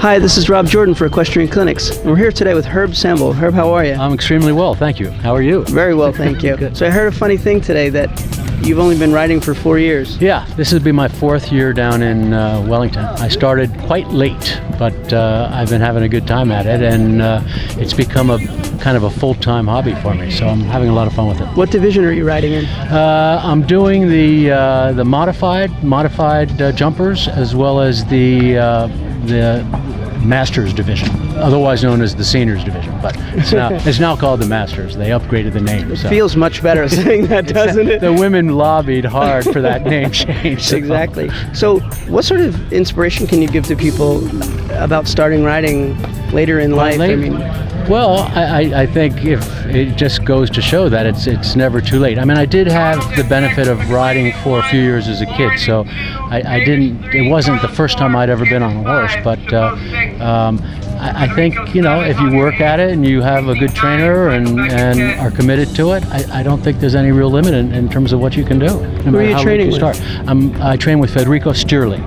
Hi, this is Rob Jordan for Equestrian Clinics. And we're here today with Herb Sambol. Herb, how are you? I'm extremely well, thank you. How are you? Very well, thank you. Good. So I heard a funny thing today that you've only been riding for 4 years. Yeah, this has been my 4th year down in Wellington. I started quite late, but I've been having a good time at it, and it's become a kind of a full-time hobby for me, so I'm having a lot of fun with it. What division are you riding in? I'm doing the modified jumpers, as well as the Masters division, otherwise known as the Seniors division, but it's now called the Masters. They upgraded the name. It feels much better saying that, doesn't it? The women lobbied hard for that name change. So. Exactly. So what sort of inspiration can you give to people about starting riding later in life? I mean, well, I think if it just goes to show that it's never too late. I mean, I did have the benefit of riding for a few years as a kid, so it wasn't the first time I'd ever been on a horse, but I think, you know, if you work at it and you have a good trainer and are committed to it, I don't think there's any real limit in terms of what you can do. Who are you training with? I train with Federico Stirling,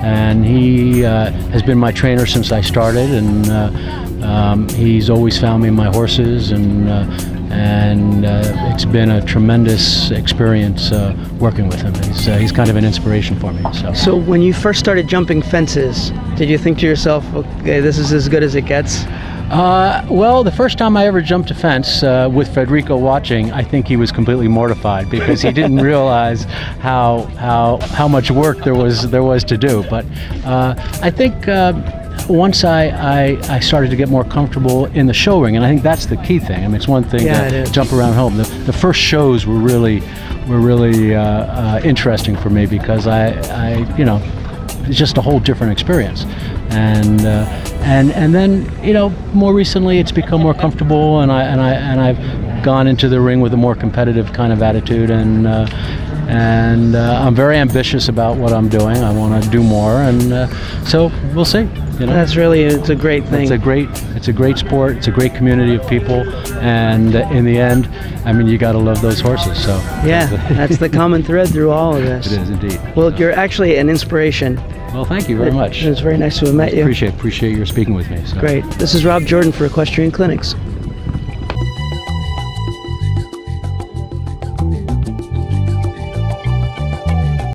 and he has been my trainer since I started, and he's always found me my horses, and it's been a tremendous experience working with him. He's kind of an inspiration for me. So when you first started jumping fences, did you think to yourself, okay, this is as good as it gets? Well, the first time I ever jumped a fence with Federico watching, I think he was completely mortified because he didn't realize how much work there was to do. But I think once I started to get more comfortable in the show ring, and I think that's the key thing. I mean, it's one thing to jump around home. The first shows were really interesting for me because I you know, it's just a whole different experience. And then, you know, more recently it's become more comfortable, and I've gone into the ring with a more competitive kind of attitude, and I'm very ambitious about what I'm doing. I want to do more, and so we'll see. You know? It's a great thing. It's a great sport. It's a great community of people, and in the end, I mean, you got to love those horses. So yeah, that's the common thread through all of this. It is indeed. Well, you're actually an inspiration. Well, thank you very much. It's very nice to have met you. Appreciate your speaking with me. So. Great. This is Rob Jordan for Equestrian Clinics.